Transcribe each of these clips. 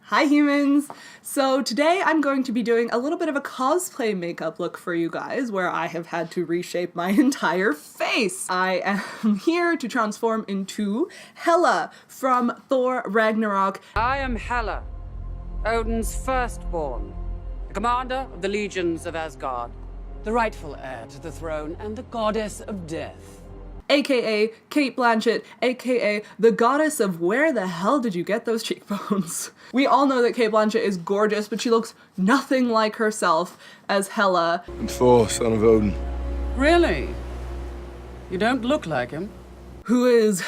Hi humans! So today I'm going to be doing a little bit of a cosplay makeup look for you guys where I have had to reshape my entire face. I am here to transform into Hela from Thor Ragnarok. I am Hela, Odin's firstborn, the commander of the legions of Asgard, the rightful heir to the throne and the goddess of death. AKA Cate Blanchett, AKA the goddess of where the hell did you get those cheekbones? We all know that Cate Blanchett is gorgeous, but she looks nothing like herself as Hela. I'm Thor, son of Odin. Really? You don't look like him. Who is,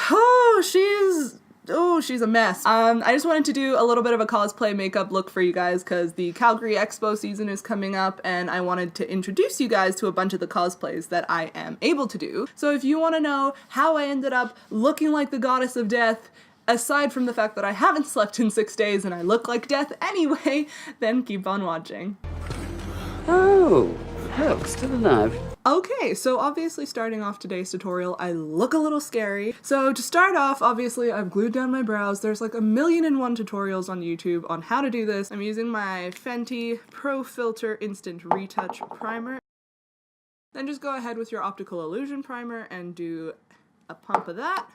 she's a mess. I just wanted to do a little bit of a cosplay makeup look for you guys because the Calgary Expo season is coming up and I wanted to introduce you guys to a bunch of the cosplays that I am able to do. So if you want to know how I ended up looking like the goddess of death, aside from the fact that I haven't slept in 6 days and I look like death anyway, then keep on watching. Oh, look, still alive. Okay, so obviously starting off today's tutorial, I look a little scary. So to start off, obviously I've glued down my brows. There's like 1,000,001 tutorials on YouTube on how to do this. I'm using my Fenty Pro Filt'r Instant Retouch Primer. Then just go ahead with your Optical Illusion Primer and do a pump of that.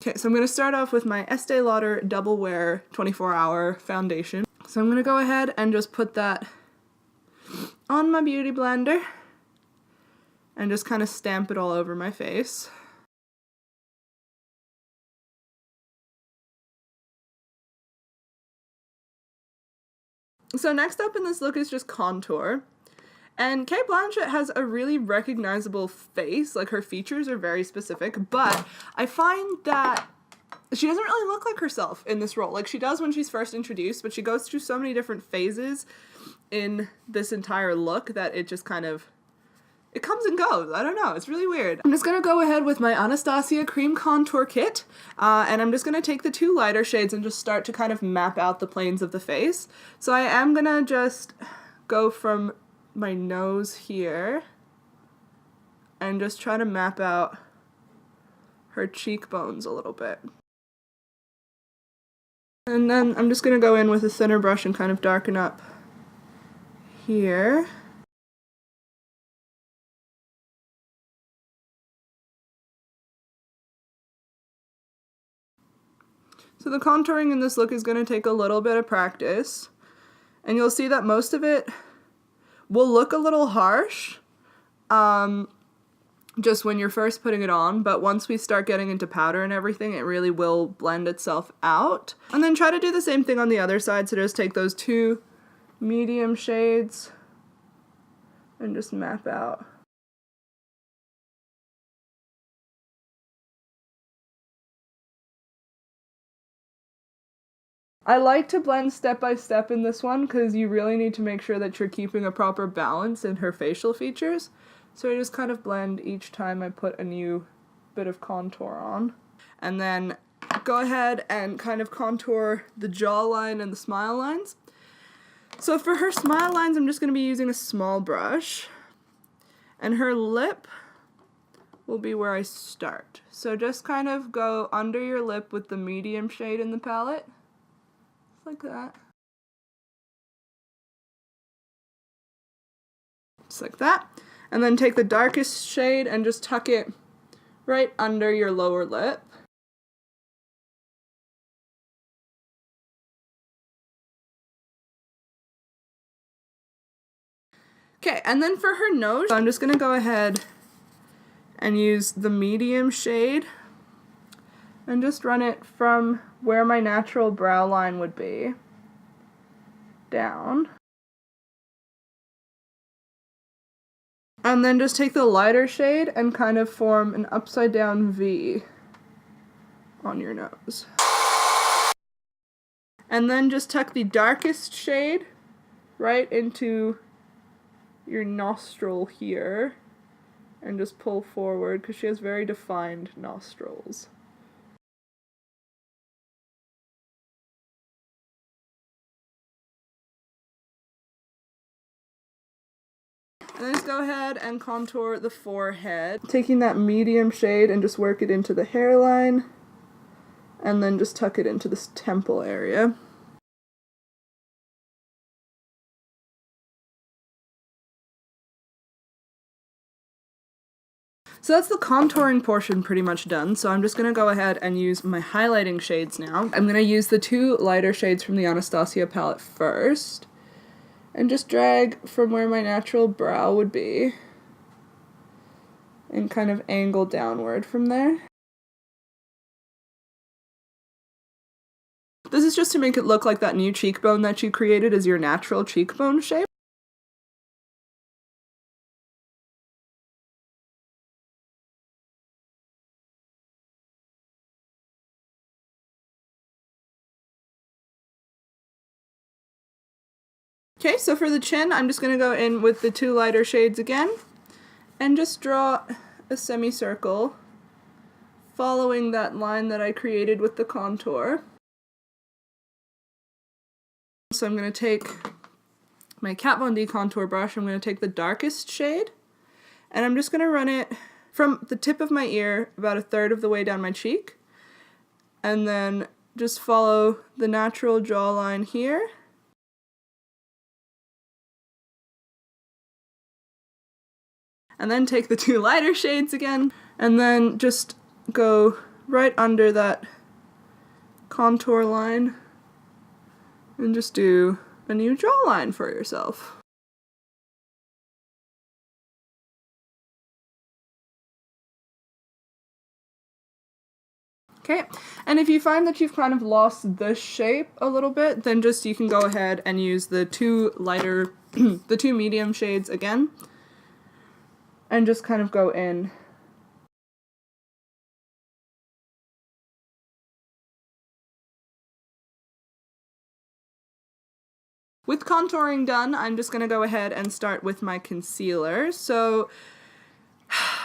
Okay, so I'm going to start off with my Estee Lauder Double Wear 24-Hour Foundation. So I'm going to go ahead and just put that on my beauty blender and just kind of stamp it all over my face. So next up in this look is just contour. And Cate Blanchett has a really recognizable face, like her features are very specific, but I find that she doesn't really look like herself in this role. Like she does when she's first introduced, but she goes through so many different phases in this entire look that it just kind of, it comes and goes. I don't know, it's really weird. I'm just gonna go ahead with my Anastasia Cream Contour Kit, and I'm just gonna take the two lighter shades and just start to kind of map out the planes of the face. So I am gonna just go from my nose here and just try to map out her cheekbones a little bit. And then I'm just gonna go in with a thinner brush and kind of darken up here. So the contouring in this look is going to take a little bit of practice, and you'll see that most of it will look a little harsh just when you're first putting it on, but once we start getting into powder and everything, it really will blend itself out. And then try to do the same thing on the other side, so just take those two medium shades and just map out. I like to blend step by step in this one because you really need to make sure that you're keeping a proper balance in her facial features. So I just kind of blend each time I put a new bit of contour on. And then go ahead and kind of contour the jawline and the smile lines. So for her smile lines, I'm just going to be using a small brush. And her lip will be where I start. So just kind of go under your lip with the medium shade in the palette. Like that. Just like that. And then take the darkest shade and just tuck it right under your lower lip. Okay, and then for her nose, I'm just going to go ahead and use the medium shade and just run it from where my natural brow line would be down. And then just take the lighter shade and kind of form an upside down V on your nose. And then just tuck the darkest shade right into your nostril here and just pull forward because she has very defined nostrils. And then just go ahead and contour the forehead, taking that medium shade and just work it into the hairline, and then just tuck it into this temple area. So that's the contouring portion pretty much done, so I'm just going to go ahead and use my highlighting shades now. I'm going to use the two lighter shades from the Anastasia palette first, and just drag from where my natural brow would be, and kind of angle downward from there. This is just to make it look like that new cheekbone that you created is your natural cheekbone shape. Okay, so for the chin, I'm just going to go in with the two lighter shades again, and just draw a semicircle following that line that I created with the contour. So I'm going to take my Kat Von D contour brush, I'm going to take the darkest shade, and I'm just going to run it from the tip of my ear about a third of the way down my cheek, and then just follow the natural jawline here. And then take the two lighter shades again, and then just go right under that contour line and just do a new jawline for yourself. Okay, and if you find that you've kind of lost the shape a little bit, then just you can go ahead and use the two lighter, the two medium shades again, and just kind of go in. With contouring done, I'm just going to go ahead and start with my concealer. So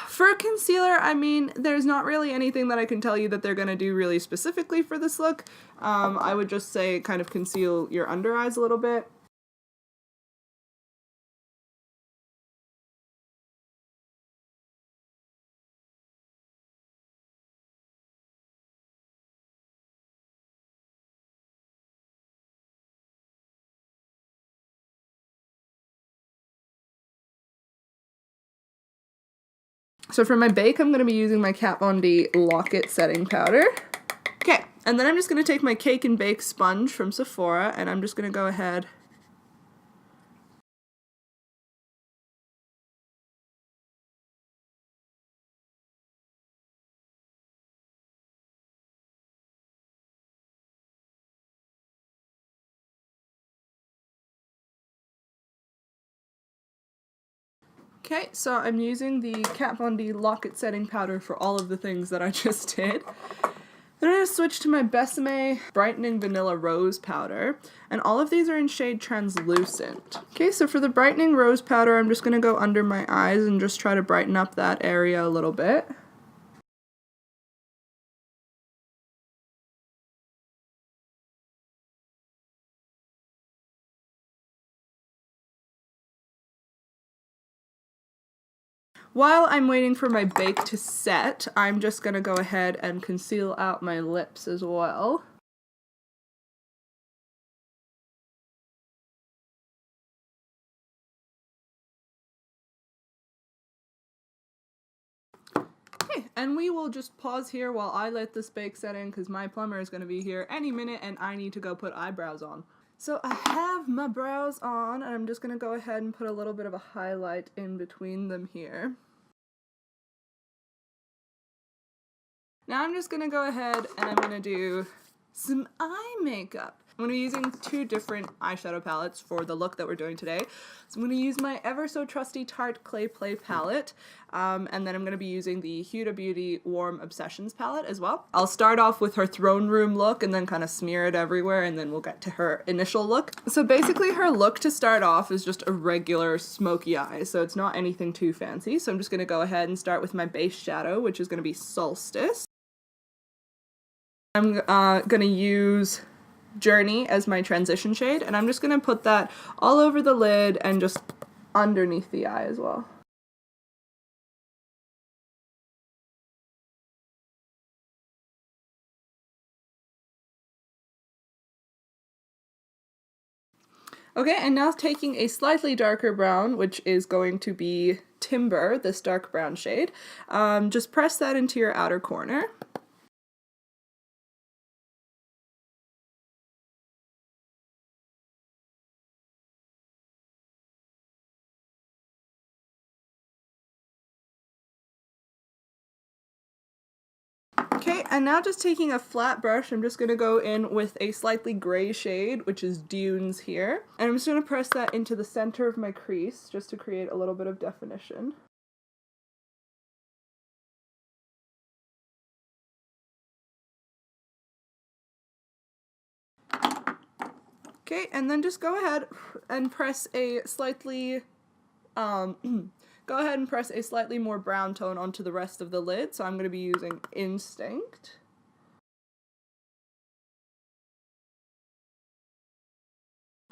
for concealer, I mean, there's not really anything that I can tell you that they're going to do really specifically for this look. I would just say kind of conceal your under eyes a little bit. So for my bake, I'm going to be using my Kat Von D Lock-It Setting Powder. Okay, and then I'm just going to take my Cake and Bake sponge from Sephora, and I'm just going to go ahead Okay, so I'm using the Kat Von D Lock-It Setting Powder for all of the things that I just did. Then I'm going to switch to my Besame Brightening Vanilla Rose Powder, and all of these are in shade Translucent. Okay, so for the Brightening Rose Powder, I'm just going to go under my eyes and just try to brighten up that area a little bit. While I'm waiting for my bake to set, I'm just going to go ahead and conceal out my lips as well. Okay, and we will just pause here while I let this bake set in because my plumber is going to be here any minute and I need to go put eyebrows on. So I have my brows on and I'm just going to go ahead and put a little bit of a highlight in between them here. Now I'm just going to go ahead and I'm going to do some eye makeup. I'm going to be using two different eyeshadow palettes for the look that we're doing today. So I'm going to use my ever so trusty Tarte Clay Play palette, and then I'm going to be using the Huda Beauty Warm Obsessions palette as well. I'll start off with her throne room look and then kind of smear it everywhere, and then we'll get to her initial look. So basically her look to start off is just a regular smoky eye, so it's not anything too fancy. So I'm just going to go ahead and start with my base shadow, which is going to be Solstice. I'm going to use Journey as my transition shade, and I'm just going to put that all over the lid and just underneath the eye as well. Okay, and now taking a slightly darker brown, which is going to be Timber, this dark brown shade. Just press that into your outer corner. Okay, and now just taking a flat brush, I'm just going to go in with a slightly gray shade, which is Dunes here. And I'm just going to press that into the center of my crease, just to create a little bit of definition. Okay, and then just go ahead and press a slightly, more brown tone onto the rest of the lid. So I'm going to be using Instinct.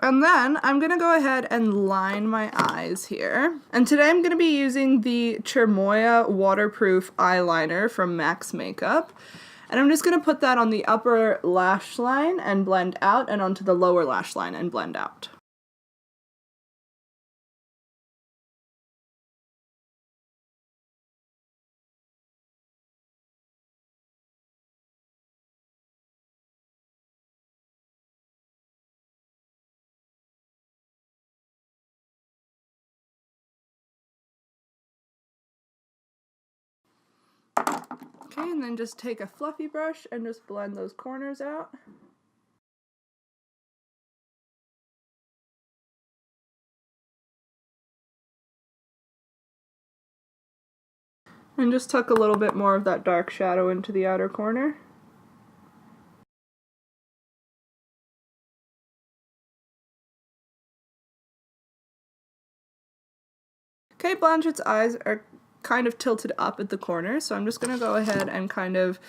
And then I'm going to go ahead and line my eyes here. And today I'm going to be using the Chermoya waterproof eyeliner from Max Makeup. And I'm just going to put that on the upper lash line and blend out, and onto the lower lash line and blend out. Okay, and then just take a fluffy brush and just blend those corners out. And just tuck a little bit more of that dark shadow into the outer corner. Cate Blanchett's eyes are kind of tilted up at the corner, so I'm just going to go ahead and kind of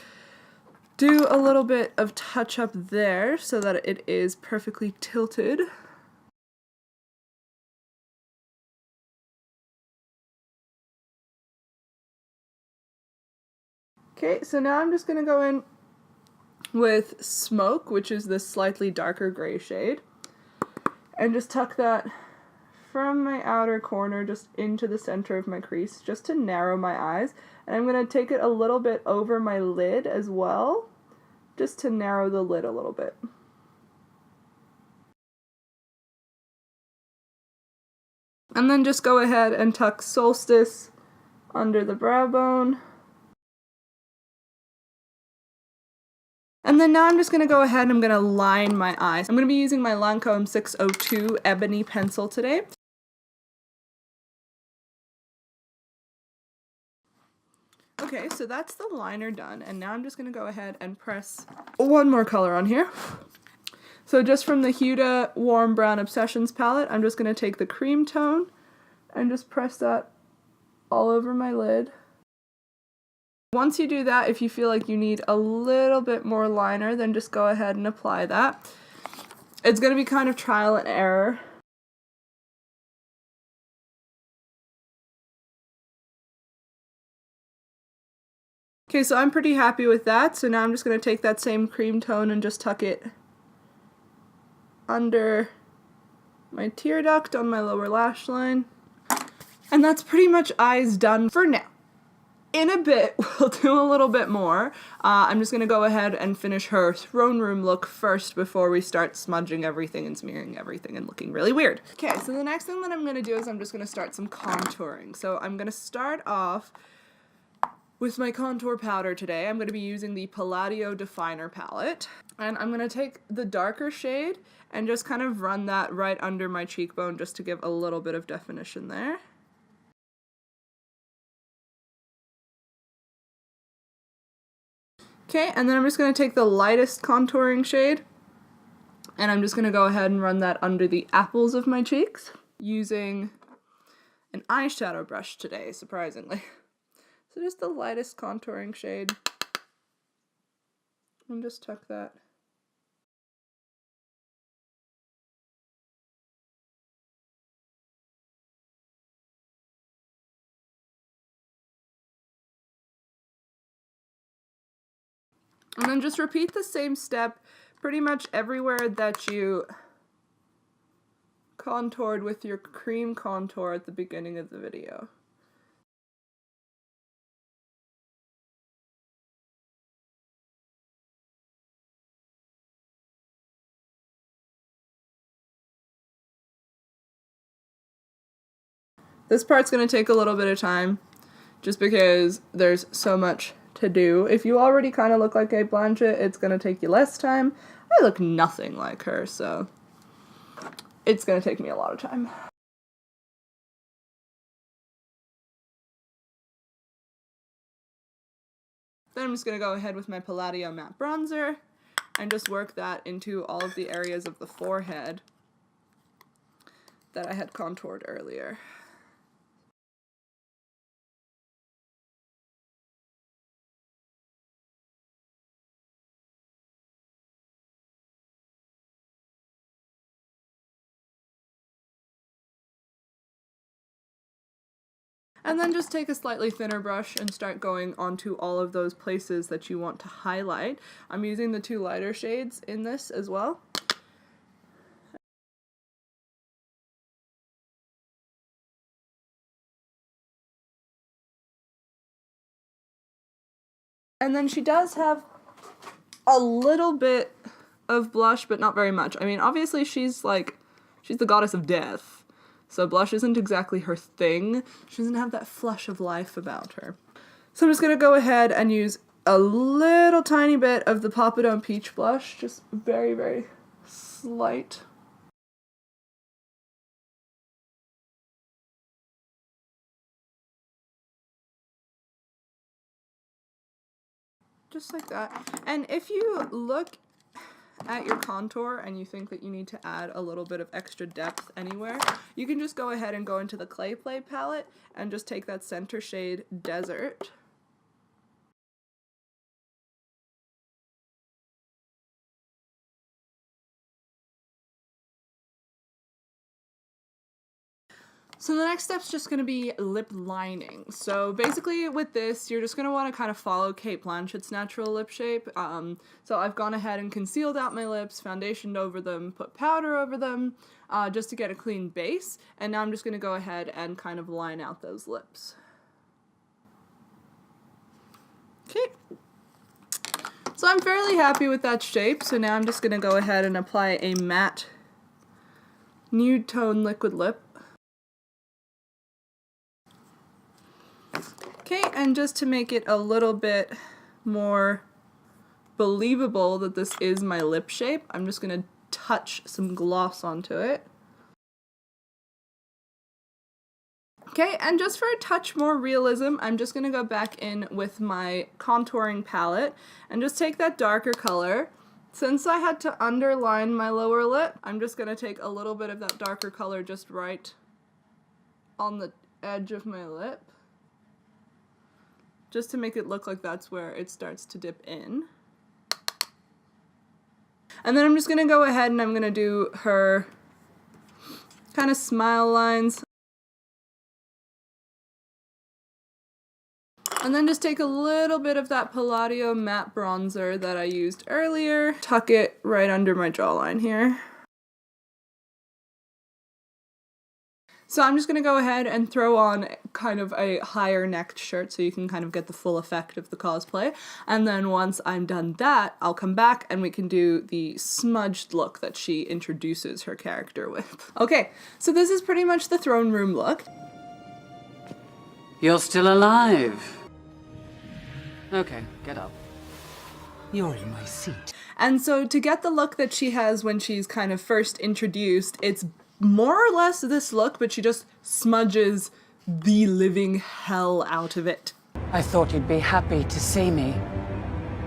do a little bit of touch up there so that it is perfectly tilted. Okay, so now I'm just going to go in with Smoke, which is this slightly darker gray shade, and just tuck that from my outer corner just into the center of my crease, just to narrow my eyes. And I'm going to take it a little bit over my lid as well, just to narrow the lid a little bit. And then just go ahead and tuck Solstice under the brow bone. And then now I'm just going to go ahead and I'm going to line my eyes. I'm going to be using my Lancome 602 Ebony pencil today. Okay, so that's the liner done, and now I'm just going to go ahead and press one more color on here. So just from the Huda Warm Brown Obsessions palette, I'm just going to take the cream tone and just press that all over my lid. Once you do that, if you feel like you need a little bit more liner, then just go ahead and apply that. It's going to be kind of trial and error. Okay, so I'm pretty happy with that, so now I'm just going to take that same cream tone and just tuck it under my tear duct on my lower lash line. And that's pretty much eyes done for now. In a bit, we'll do a little bit more. I'm just going to go ahead and finish her throne room look first before we start smudging everything and smearing everything and looking really weird. Okay, so the next thing that I'm going to do is I'm just going to start some contouring. So I'm going to start off with my contour powder today. I'm going to be using the Palladio Definer palette. And I'm going to take the darker shade and just kind of run that right under my cheekbone just to give a little bit of definition there. Okay, and then I'm just going to take the lightest contouring shade and I'm just going to go ahead and run that under the apples of my cheeks using an eyeshadow brush today, surprisingly. So just the lightest contouring shade, and just tuck that. And then just repeat the same step pretty much everywhere that you contoured with your cream contour at the beginning of the video. This part's going to take a little bit of time just because there's so much to do. If you already kind of look like Cate Blanchett, it's going to take you less time. I look nothing like her, so it's going to take me a lot of time. Then I'm just going to go ahead with my Palladio matte bronzer and just work that into all of the areas of the forehead that I had contoured earlier. And then just take a slightly thinner brush and start going onto all of those places that you want to highlight. I'm using the 2 lighter shades in this as well. And then she does have a little bit of blush, but not very much. I mean, obviously she's the goddess of death. So blush isn't exactly her thing. She doesn't have that flush of life about her. So I'm just going to go ahead and use a little tiny bit of the Papadone Peach blush. Just very, very slight. Just like that. And if you look at your contour and you think that you need to add a little bit of extra depth anywhere, you can just go ahead and go into the Clay Play palette and just take that center shade Desert. So the next step's just going to be lip lining. So basically with this, you're just going to want to kind of follow Cate Blanchett's natural lip shape. So I've gone ahead and concealed out my lips, foundationed over them, put powder over them, just to get a clean base. And now I'm just going to go ahead and kind of line out those lips. Okay. So I'm fairly happy with that shape. So now I'm just going to go ahead and apply a matte nude tone liquid lip. Okay, and just to make it a little bit more believable that this is my lip shape, I'm just going to touch some gloss onto it. Okay, and just for a touch more realism, I'm just going to go back in with my contouring palette and just take that darker color. Since I had to underline my lower lip, I'm just going to take a little bit of that darker color just right on the edge of my lip, just to make it look like that's where it starts to dip in. And then I'm just going to go ahead and I'm going to do her kind of smile lines. And then just take a little bit of that Palladio matte bronzer that I used earlier, tuck it right under my jawline here. So I'm just going to go ahead and throw on kind of a higher necked shirt so you can kind of get the full effect of the cosplay. And then once I'm done that, I'll come back and we can do the smudged look that she introduces her character with. Okay, so this is pretty much the throne room look. You're still alive. Okay, get up. You're in my seat. And so to get the look that she has when she's kind of first introduced, it's more or less this look, but she just smudges the living hell out of it. I thought you'd be happy to see me.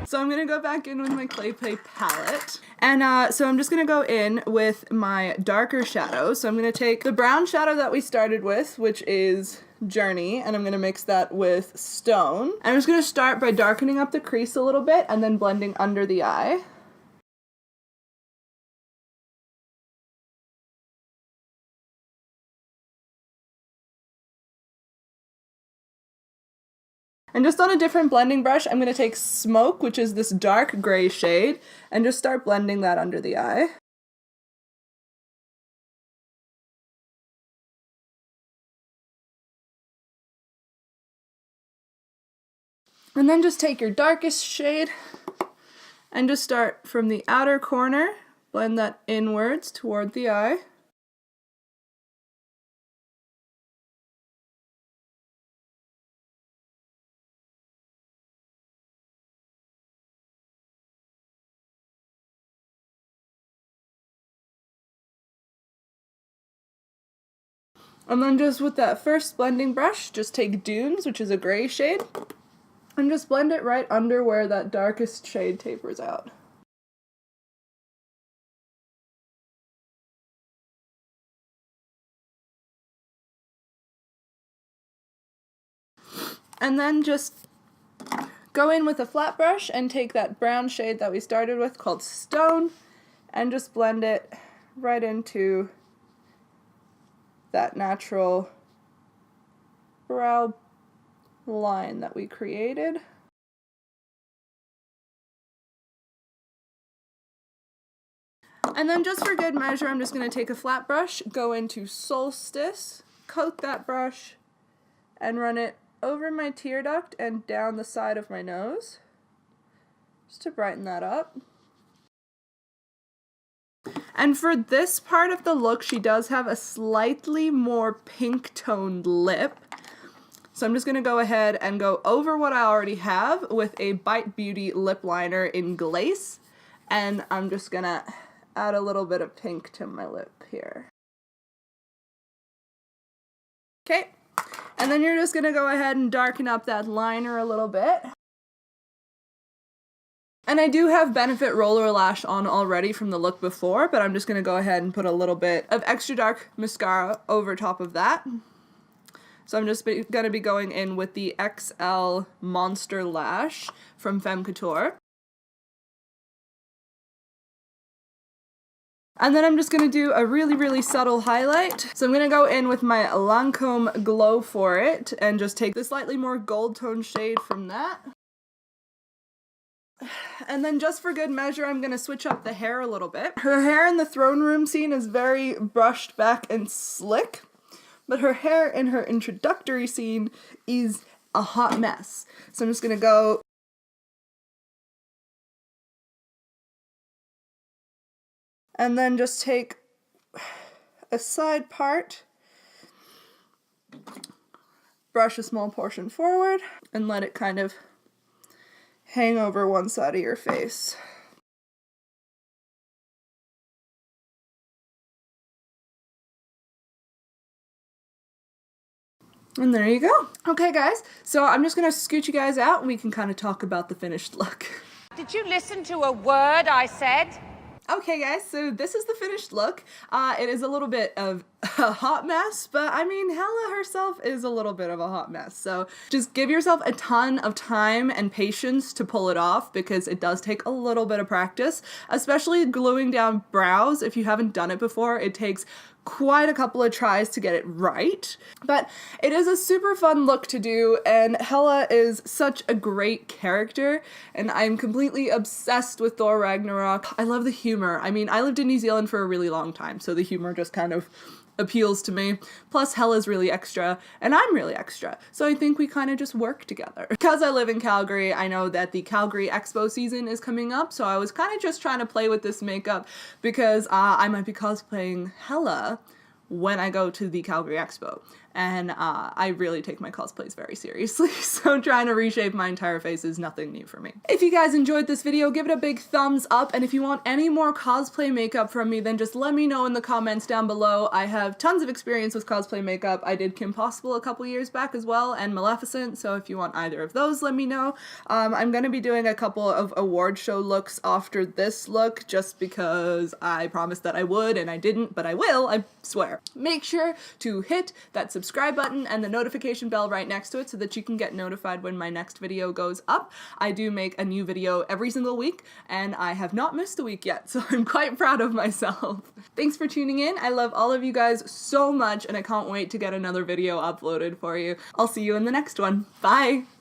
So I'm going to go back in with my Clay Play palette. And so I'm just going to go in with my darker shadow. So I'm going to take the brown shadow that we started with, which is Journey, and I'm going to mix that with Stone. And I'm just going to start by darkening up the crease a little bit and then blending under the eye. And just on a different blending brush, I'm going to take Smoke, which is this dark gray shade, and just start blending that under the eye. And then just take your darkest shade and just start from the outer corner, blend that inwards toward the eye. And then just with that first blending brush, just take Dunes, which is a gray shade, and just blend it right under where that darkest shade tapers out. And then just go in with a flat brush and take that brown shade that we started with called Stone and just blend it right into that natural brow line that we created. And then just for good measure, I'm just going to take a flat brush, go into Solstice, coat that brush, and run it over my tear duct and down the side of my nose, just to brighten that up. And for this part of the look, she does have a slightly more pink toned lip. So I'm just going to go ahead and go over what I already have with a Bite Beauty lip liner in Glace. And I'm just going to add a little bit of pink to my lip here. Okay. And then you're just going to go ahead and darken up that liner a little bit. And I do have Benefit Rollerlash on already from the look before, but I'm just going to go ahead and put a little bit of extra dark mascara over top of that. So I'm just going to be going in with the XL Monster Lash from Femme Couture. And then I'm just going to do a really, really subtle highlight. So I'm going to go in with my Lancome Glow for it and just take the slightly more gold tone shade from that. And then just for good measure, I'm going to switch up the hair a little bit. Her hair in the throne room scene is very brushed back and slick, but her hair in her introductory scene is a hot mess. So I'm just going to go and then just take a side part, brush a small portion forward, and let it kind of hang over one side of your face. And there you go. Okay guys, so I'm just gonna scoot you guys out and we can kind of talk about the finished look. Did you listen to a word I said? Okay guys, so this is the finished look. It is a little bit of a hot mess, but I mean, Hela herself is a little bit of a hot mess. So just give yourself a ton of time and patience to pull it off because it does take a little bit of practice, especially gluing down brows. If you haven't done it before, it takes quite a couple of tries to get it right, but it is a super fun look to do, and Hela is such a great character, and I'm completely obsessed with Thor Ragnarok. I love the humor. I mean, I lived in New Zealand for a really long time, so the humor just kind of appeals to me. Plus, Hela's really extra, and I'm really extra, so I think we kind of just work together. Because I live in Calgary, I know that the Calgary Expo season is coming up, so I was kind of just trying to play with this makeup because I might be cosplaying Hela when I go to the Calgary Expo. And I really take my cosplays very seriously, so trying to reshape my entire face is nothing new for me. If you guys enjoyed this video, give it a big thumbs up, and if you want any more cosplay makeup from me, then just let me know in the comments down below. I have tons of experience with cosplay makeup. I did Kim Possible a couple years back as well, and Maleficent, so if you want either of those, let me know. I'm gonna be doing a couple of award show looks after this look, just because I promised that I would, and I didn't, but I will, I swear. Make sure to hit that subscribe button and the notification bell right next to it so that you can get notified when my next video goes up. I do make a new video every single week, and I have not missed a week yet, so I'm quite proud of myself. Thanks for tuning in. I love all of you guys so much, and I can't wait to get another video uploaded for you. I'll see you in the next one. Bye!